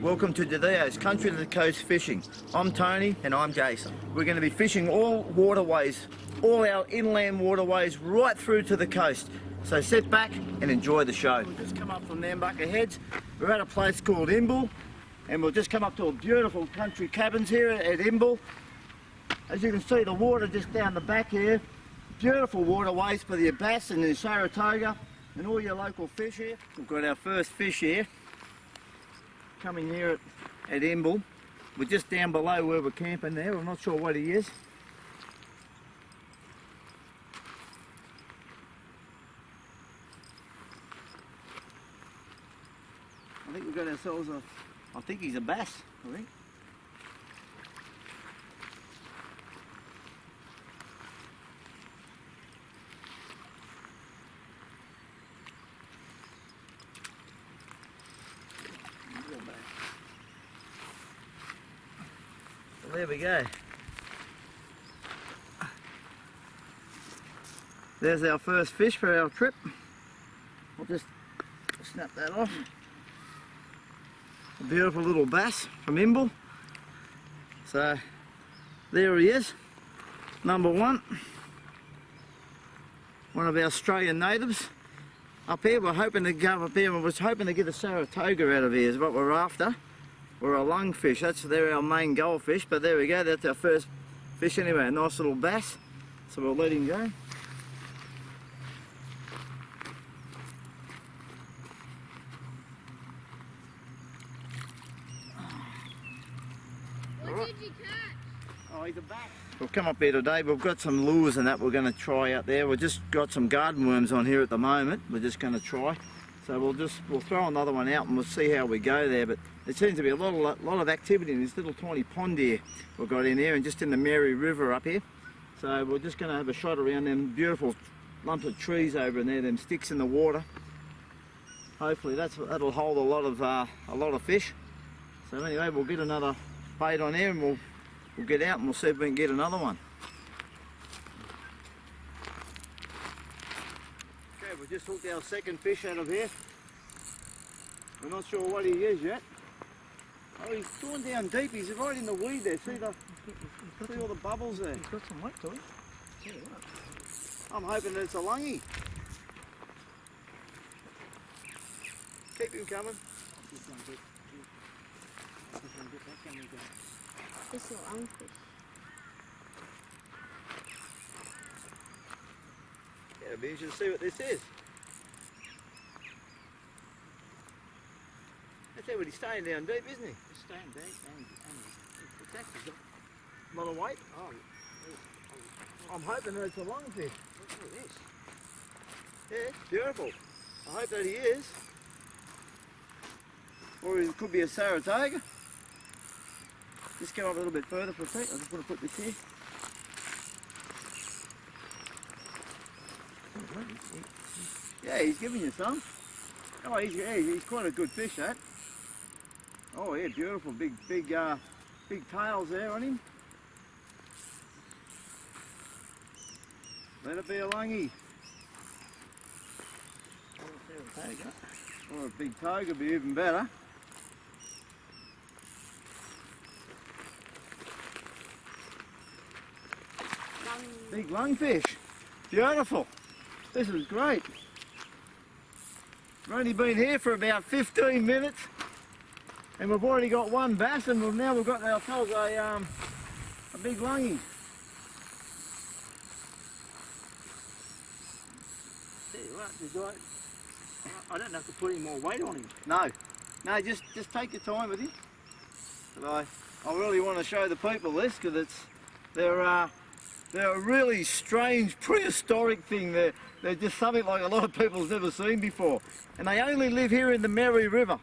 Welcome to Didio's Country to the Coast Fishing. I'm Tony and I'm Jason. We're going to be fishing all waterways, all our inland waterways right through to the coast. So sit back and enjoy the show. We've just come up from Nambucca Heads. We're at a place called Inbal and we'll just come up to a beautiful country cabins here at Inbal. As you can see, the water just down the back here. Beautiful waterways for the bass and the saratoga and all your local fish here. We've got our first fish here. Coming here at Inbal. We're just down below where we're camping there. I'm not sure what he is. I think we've got ourselves I think he's a bass, I think. There we go. There's our first fish for our trip. I'll just snap that off. A beautiful little bass from Inbal. So there he is, number one. One of our Australian natives. Up here, we're hoping to go up here and we're hoping to get a saratoga out of here is what we're after. Or a lungfish, they're our main goldfish, but there we go, that's our first fish anyway, a nice little bass. So we'll let him go. What did you catch? Oh, he's a bass. We've come up here today, we've got some lures and that we're going to try out there. We've just got some garden worms on here at the moment, we're just going to try. So we'll throw another one out and we'll see how we go there. But there seems to be a lot of activity in this little tiny pond here we've got in here and just in the Mary River up here. So we're just going to have a shot around them beautiful lumps of trees over in there, them sticks in the water. Hopefully that'll hold a lot of fish. So anyway, we'll get another bait on there and we'll get out and we'll see if we can get another one. We've just hooked our second fish out of here. We're not sure what he is yet. Oh, he's gone down deep. He's right in the weed there. See all the bubbles there. He's got some weight to it. Yeah, right. I'm hoping that it's a lungie. Keep him coming. It's a lungfish. Yeah, it'll be interesting to see what this is. That's how he's staying down deep, isn't he? He's staying deep and it's actually got A lot of weight. oh, I'm hoping that it's a lungfish. look at this. Yeah, it's beautiful. I hope that he is. Or it could be a saratoga. Just go up a little bit further for a sec. I just want to put this here. Yeah, he's giving you some. Oh, he's quite a good fish, that. Oh yeah, beautiful, big tails there on him. Let it be a lungie. Or a big toga would be even better. Big lungfish. Beautiful. This is great. We've only been here for about 15 minutes and we've already got one bass and now we've got ourselves a big lungie. Tell you what, I don't have to put any more weight on him. No, just take your time with him. But I really want to show the people this because they're a really strange prehistoric thing. They're just something like a lot of people have never seen before. And they only live here in the Mary River,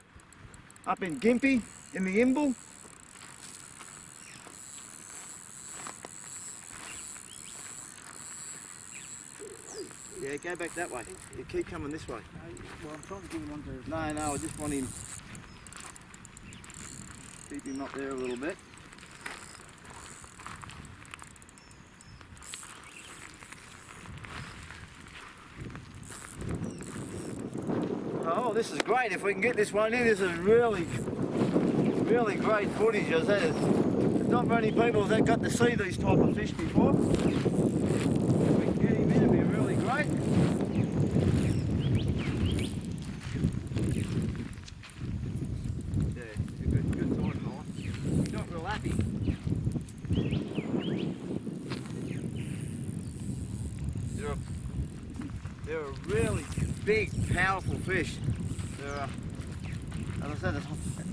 up in Gympie, in the Inbal. Yeah, go back that way. You keep coming this way. Well, I'm trying to give him one to... No, I just want him, keep him up there a little bit. Oh, this is great. If we can get this one in, this is really really great footage. As I said, there's not many people that got to see these type of fish before. If we can get him in, it'd be really great. Yeah, it's a good size fella. He's not real happy. They're a really big, powerful fish. They're, as I said,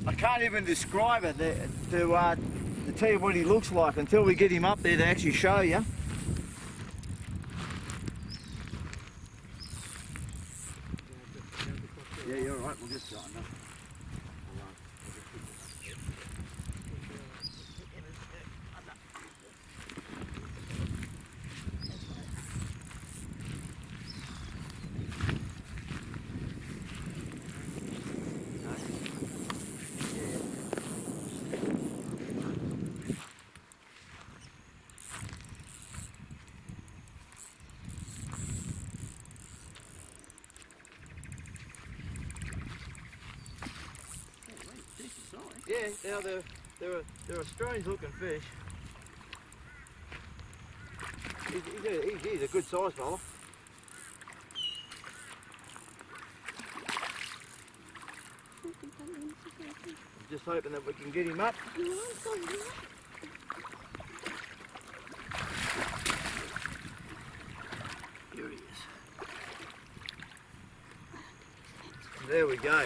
I can't even describe it to tell you what he looks like until we get him up there to actually show you. Yeah, you're right. We'll just go on now. Yeah, now they're a strange looking fish. He's a good size fella. I'm just hoping that we can get him up. Here he is. There we go.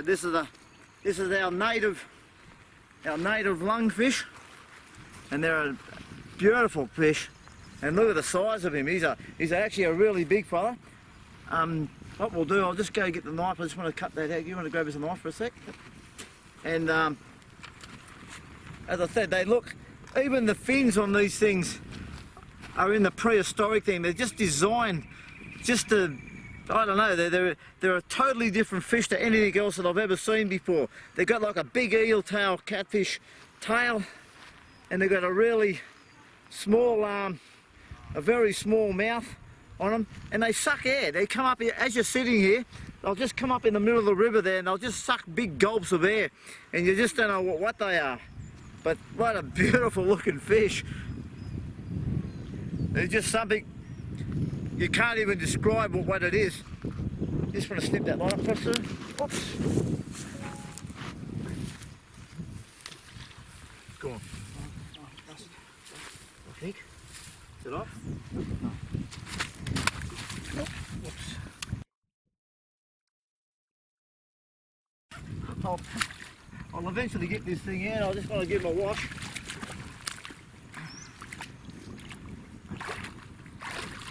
This is our native lungfish, and they're a beautiful fish. And look at the size of him. He's actually a really big fella. What we'll do, I'll just go get the knife. I just want to cut that out. You want to grab us a knife for a sec? And as I said, they look. Even the fins on these things are in the prehistoric thing. They're just designed just to. I don't know, they're a totally different fish to anything else that I've ever seen before. They've got like a big eel tail, catfish tail, and they've got a really small, a very small mouth on them, and they suck air. They come up here, as you're sitting here, they'll just come up in the middle of the river there and they'll just suck big gulps of air, and you just don't know what they are. But what a beautiful looking fish. They're just something you can't even describe what it is. Just want to snip that line up first, sir. Oops. Go on. I think. Is it off? No. Whoops. I'll eventually get this thing out. I just want to give it a wash.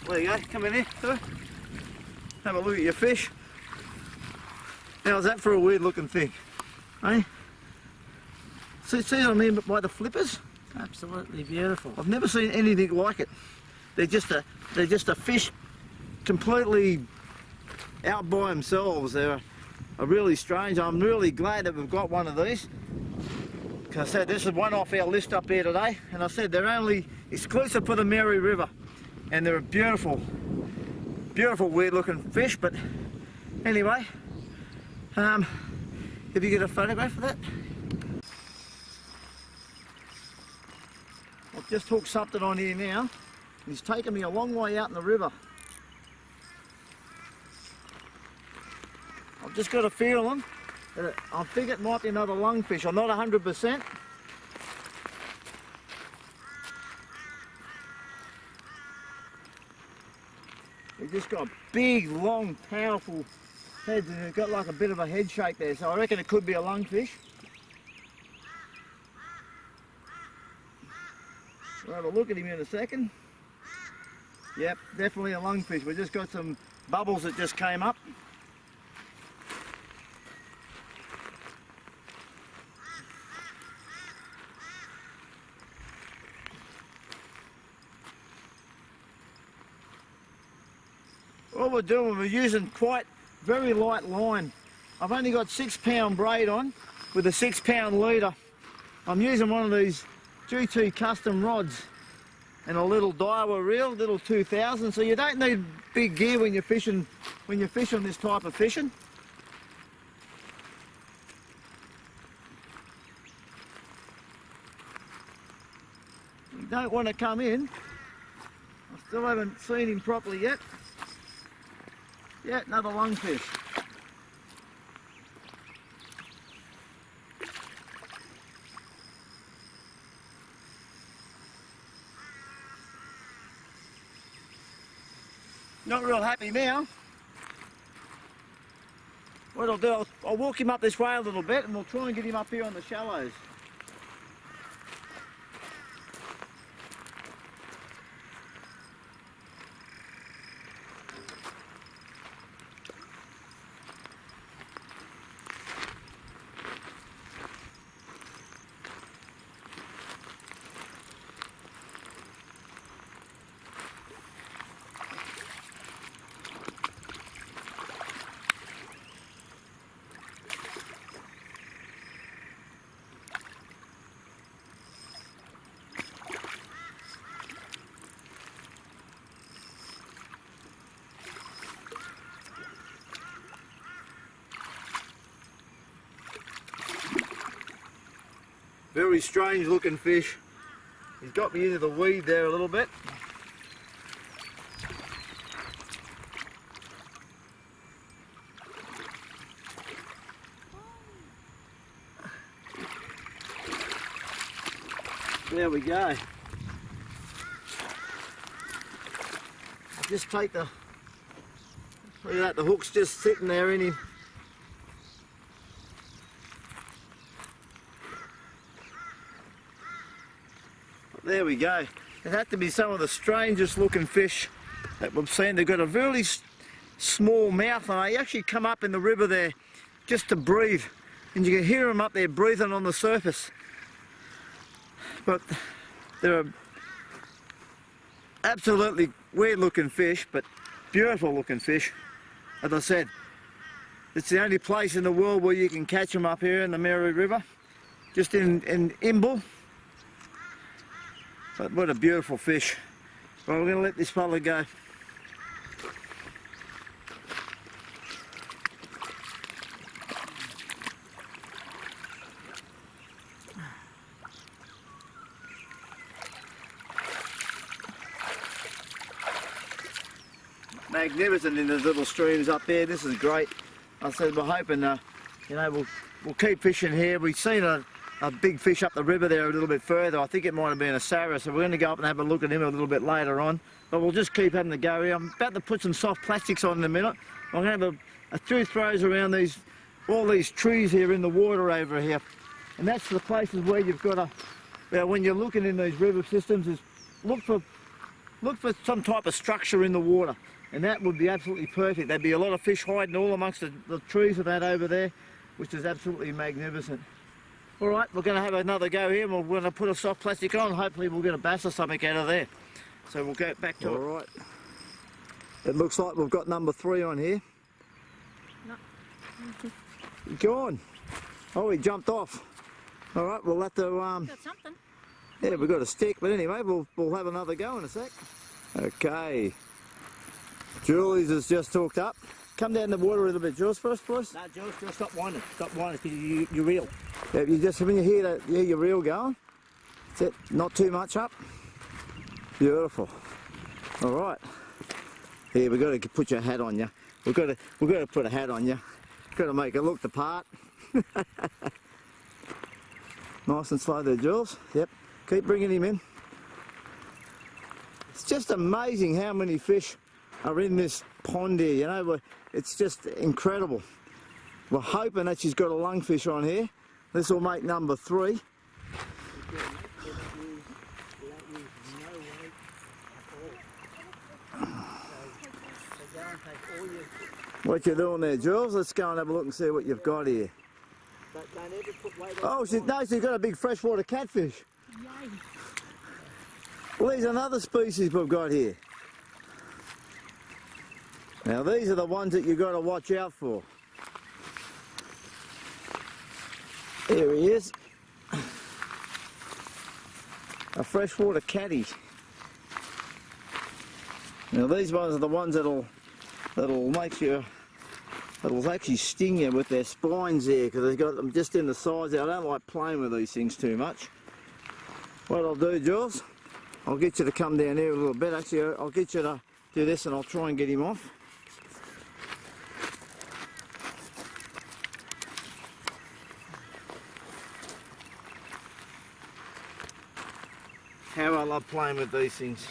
There you go, come in here, sir. Have a look at your fish. How's that for a weird looking thing? Eh? See what I mean by the flippers? Absolutely beautiful. I've never seen anything like it. They're just a fish completely out by themselves. They're really strange. I'm really glad that we've got one of these. Because I said this is one off our list up here today, and I said they're only exclusive for the Mary River. And they're a beautiful, beautiful weird looking fish. But anyway, if you get a photograph of that. I've just hooked something on here now. He's taken me a long way out in the river. I've just got a feeling that I think it might be another lungfish. I'm not 100%. They've just got big, long, powerful heads, and they've got like a bit of a head shake there, so I reckon it could be a lungfish. We'll have a look at him in a second. Yep, definitely a lungfish. We've just got some bubbles that just came up. What we're doing, we're using very light line. I've only got 6 pound braid on with a 6 pound leader. I'm using one of these GT custom rods and a little Daiwa reel, little 2000. So you don't need big gear when you're fishing, this type of fishing. don't want to come in. I still haven't seen him properly yet. Yeah, another lungfish. Not real happy now. What I'll do, I'll walk him up this way a little bit and we'll try and get him up here on the shallows. Very strange looking fish. He's got me into the weed there a little bit. There we go. Just take the, look at that, the hook's just sitting there in him. There we go. It had to be some of the strangest looking fish that we've seen. They've got a really small mouth and they actually come up in the river there just to breathe. And you can hear them up there breathing on the surface. But they're absolutely weird looking fish, but beautiful looking fish. As I said, it's the only place in the world where you can catch them up here in the Mary River, just in Inbal. But what a beautiful fish. Well, we're going to let this fella go. Magnificent in those little streams up there. This is great. I said we're hoping, you know, we'll keep fishing here. We've seen a big fish up the river there a little bit further. I think it might have been a saratoga, so we're going to go up and have a look at him a little bit later on. But we'll just keep having to go here. I'm about to put some soft plastics on in a minute. I'm going to have a few throws around all these trees here in the water over here. And that's the places where you've got to, well, when you're looking in these river systems, is look for some type of structure in the water. And that would be absolutely perfect. There'd be a lot of fish hiding all amongst the trees of that over there, which is absolutely magnificent. All right, we're going to have another go here and we're going to put a soft plastic on. Hopefully we'll get a bass or something out of there. So we'll go back to it. All right. It looks like we've got number 3 on here. No. Go on. Oh, he jumped off. All right, we'll have to... Got something. Yeah, we've got a stick, but anyway, we'll have another go in a sec. Okay. Julie's has just hooked up. Come down the water a little bit, Jules, first, boys. No, Jules, just stop whining. Stop whining because you reel. Yeah, you just, when you hear your reel going, that's it. Not too much up. Beautiful. All right. Here, we've got to put your hat on you. We've got to put a hat on you. Got to make it look the part. Nice and slow there, Jules. Yep. Keep bringing him in. It's just amazing how many fish are in this pond here, you know. It's just incredible. We're hoping that she's got a lungfish on here. This will make number 3. What you doing there, Jules? Let's go and have a look and see what you've got here. Oh, she's got a big freshwater catfish. Yay. Well, there's another species we've got here. Now these are the ones that you've got to watch out for. There he is. A freshwater catty. Now these ones are the ones that'll actually sting you with their spines there, because they've got them just in the sides there. I don't like playing with these things too much. What I'll do, Jules, I'll get you to come down here a little bit. Actually, I'll get you to do this and I'll try and get him off. How I love playing with these things.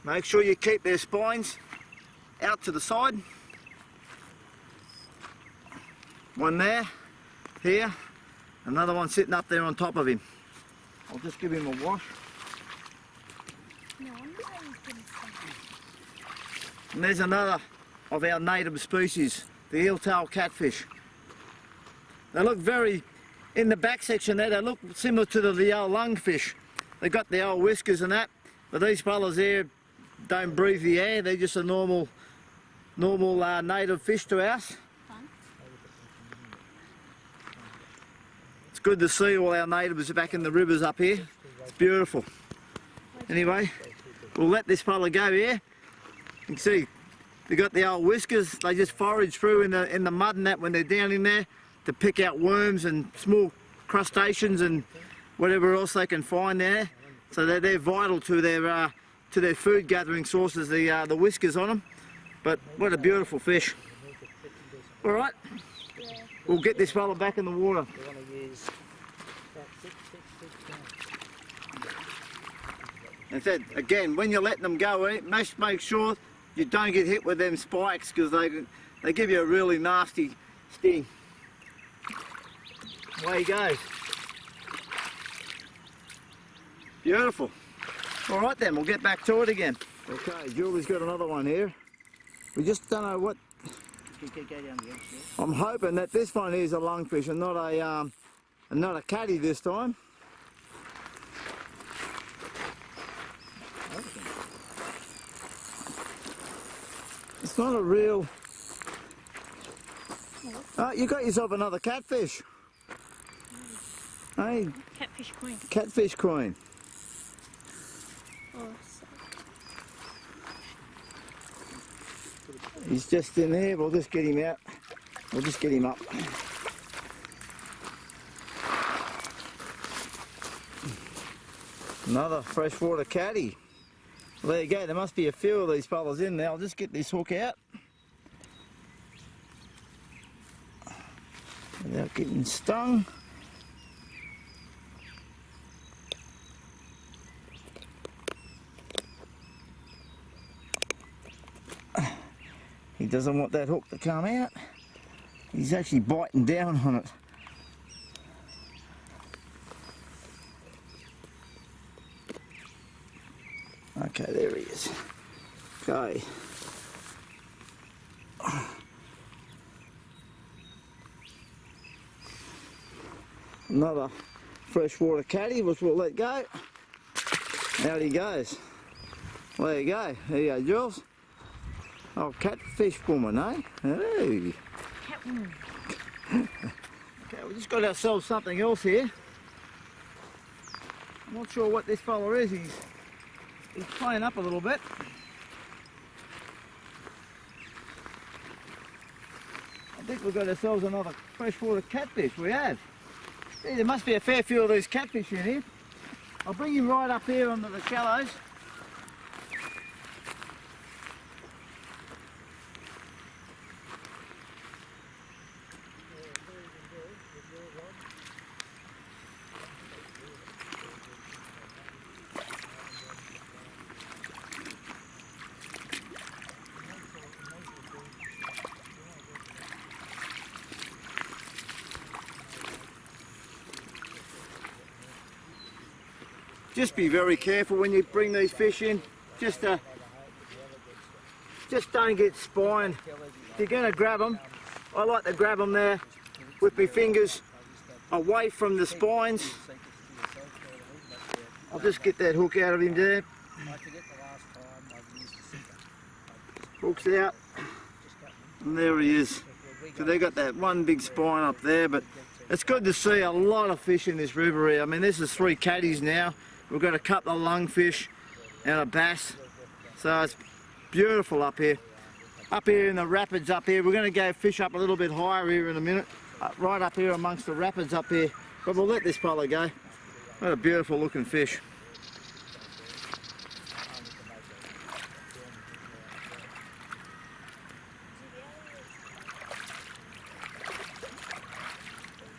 Make sure you keep their spines out to the side. One there, here, another one sitting up there on top of him. I'll just give him a wash. No wonder he's been stuck. And there's another of our native species, the eel-tail catfish. They look very, in the back section there, they look similar to the old lungfish. They've got the old whiskers and that, but these fellas here don't breathe the air. They're just a normal native fish to us. Fun. It's good to see all our natives back in the rivers up here. It's beautiful. Anyway, we'll let this fella go here. You can see they got the old whiskers. They just forage through in the mud and that when they're down in there to pick out worms and small crustaceans and whatever else they can find there. So they're vital to their food gathering sources, the whiskers on them. But what a beautiful fish. All right, Yeah. we'll get this fella back in the water. And said again, when you're letting them go, must make sure you don't get hit with them spikes because they give you a really nasty sting. Away he goes. Beautiful. All right then, we'll get back to it again. Okay, Julie's got another one here. We just don't know what. I'm hoping that this one is a lungfish and not a catty this time. It's not a real. Oh, you got yourself another catfish. Hey, Catfish queen. catfish queen. Oh, so He's just in there. We'll just get him out. We'll just get him up. Another freshwater catty. Well, there you go. There must be a few of these fellas in there. I'll just get this hook out without getting stung. He doesn't want that hook to come out. He's actually biting down on it. Okay, there he is. Okay. Another freshwater catty, which we'll let go. Out he goes. Well, there you go. There you go, Jules. Oh, catfish woman, eh? Hey. cat woman. Okay, we just got ourselves something else here. I'm not sure what this fella is. He's playing up a little bit. I think we've got ourselves another freshwater catfish. We have. See, there must be a fair few of these catfish in here. I'll bring him right up here onto the shallows. Just be very careful when you bring these fish in. Just don't get spined. If you're going to grab them, I like to grab them there with my fingers away from the spines. I'll just get that hook out of him there. Hook's out. And there he is. So they've got that one big spine up there, but it's good to see a lot of fish in this river here. I mean, this is 3 catties now. We've got a couple of lungfish and a bass. So it's beautiful up here. Up here in the rapids up here. We're going to go fish up a little bit higher here in a minute. Right up here amongst the rapids up here. But we'll let this fella go. What a beautiful looking fish.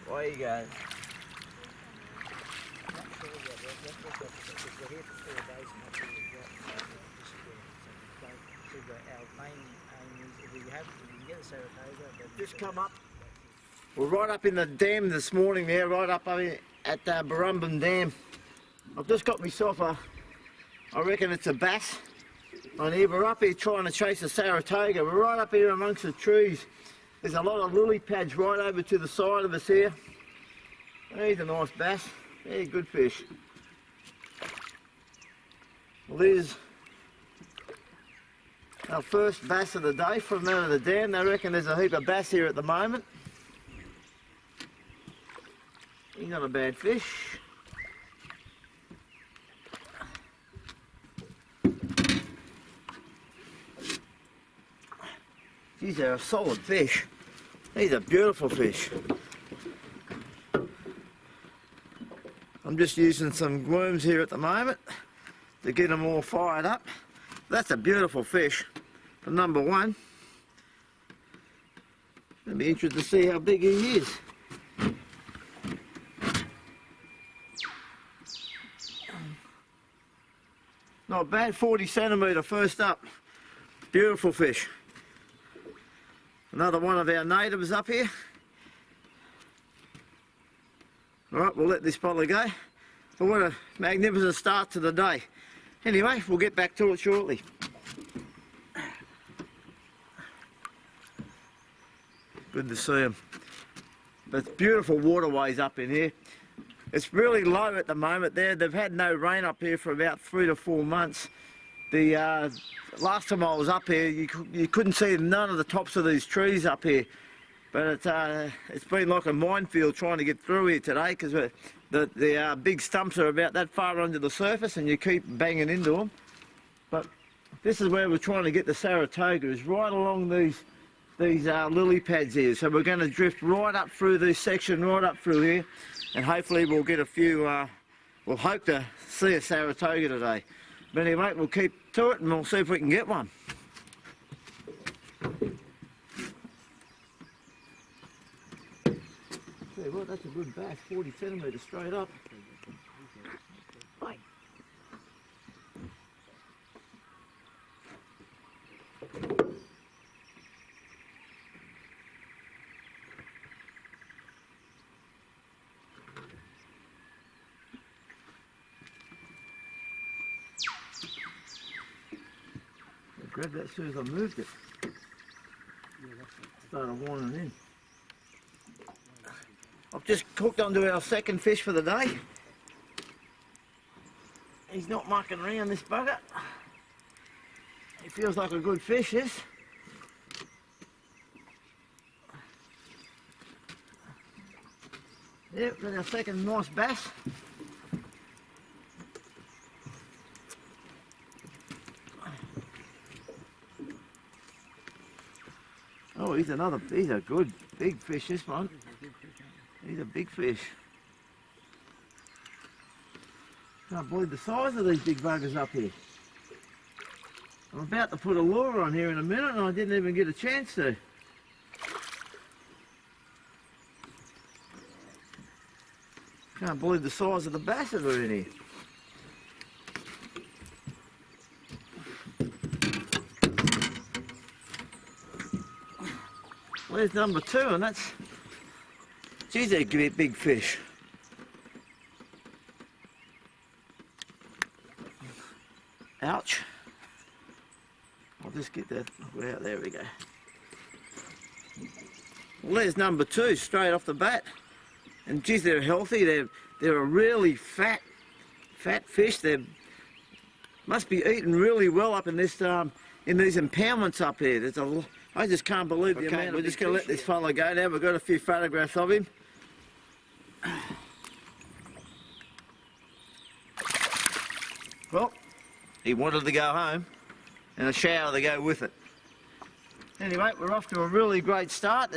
There you go. Just come up. We're right up in the dam this morning there, right up at Barrumbin Dam. I've just got myself I reckon it's a bass on here. We're up here trying to chase a saratoga. We're right up here amongst the trees. There's a lot of lily pads right over to the side of us here. He's a nice bass. Very good fish. Well, there's our first bass of the day from out of the dam. They reckon there's a heap of bass here at the moment. He's not a bad fish. These are a solid fish. He's a beautiful fish. I'm just using some worms here at the moment to get them all fired up. That's a beautiful fish for number one. I'll be interested to see how big he is. Not bad, 40 centimetre first up. Beautiful fish. Another one of our natives up here. Alright, we'll let this fella go. But what a magnificent start to the day. Anyway, we'll get back to it shortly. Good to see them. There's beautiful waterways up in here. It's really low at the moment there. They've had no rain up here for about 3 to 4 months. The last time I was up here, you couldn't see none of the tops of these trees up here. But it's been like a minefield trying to get through here today, because the big stumps are about that far under the surface and you keep banging into them. But this is where we're trying to get the saratoga, is right along these lily pads here. So we're going to drift right up through this section, right up through here, and hopefully we'll get a few, we'll hope to see a saratoga today. But anyway, we'll keep to it and we'll see if we can get one. Tell you what, that's a good bass, 40 centimetres straight up. Bye. I grabbed that as soon as I moved it. Started warning in. I've just hooked onto our second fish for the day. He's not mucking around, this bugger. He feels like a good fish, this. Yep, got our second nice bass. Oh, he's a good big fish, this one. He's a big fish. Can't believe the size of these big buggers up here. I'm about to put a lure on here in a minute and I didn't even get a chance to. Can't believe the size of the bass that are in here. There's number two, and that's, geez, they give it big fish. Ouch. I'll just get that out, there we go. Well, there's number two straight off the bat. And geez, they're healthy, they're a really fat fish. They must be eating really well up in this in these impoundments up here. There's I just can't believe the amount. We're just going to let this fella go now. We've got a few photographs of him. Well, he wanted to go home and a shower to go with it. Anyway, we're off to a really great start.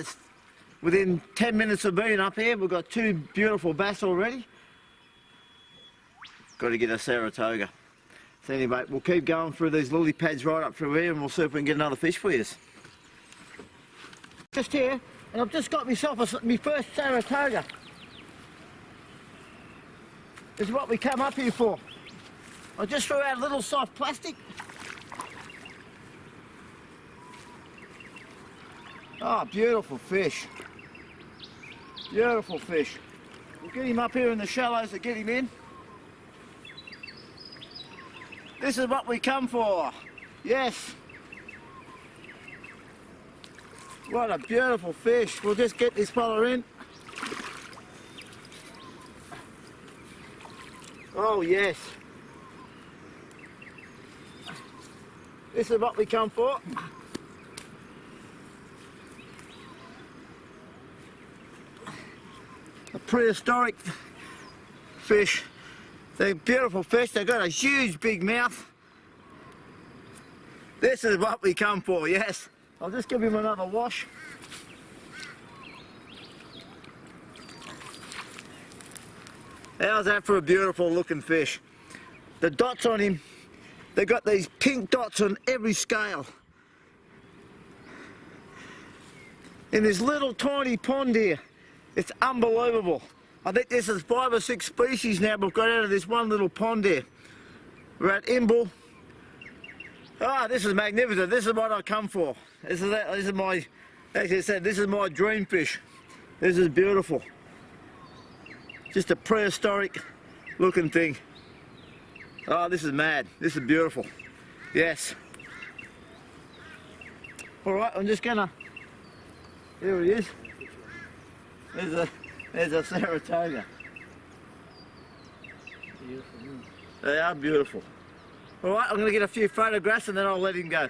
Within 10 minutes of being up here, we've got 2 beautiful bass already. Got to get a saratoga. So anyway, we'll keep going through these lily pads right up through here and we'll see if we can get another fish for you. Just here, and I've just got myself my first saratoga. This is what we come up here for. I just threw out a little soft plastic. Oh, beautiful fish. Beautiful fish. We'll get him up here in the shallows to get him in. This is what we come for. Yes. What a beautiful fish. We'll just get this fella in. Oh, yes. This is what we come for. A prehistoric fish. They're beautiful fish. They've got a huge big mouth. This is what we come for, yes. I'll just give him another wash. How's that for a beautiful looking fish? The dots on him, they've got these pink dots on every scale. In this little tiny pond here, it's unbelievable. I think this is 5 or 6 species now we've got out of this one little pond here. We're at Inbal. Ah, this is magnificent. This is what I come for. This is my, as I said, this is my dream fish. This is beautiful. Just a prehistoric looking thing. Oh, this is mad. This is beautiful. Yes. All right, I'm just gonna, here he is. There's a saratoga. Beautiful. They are beautiful. All right, I'm going to get a few photographs and then I'll let him go.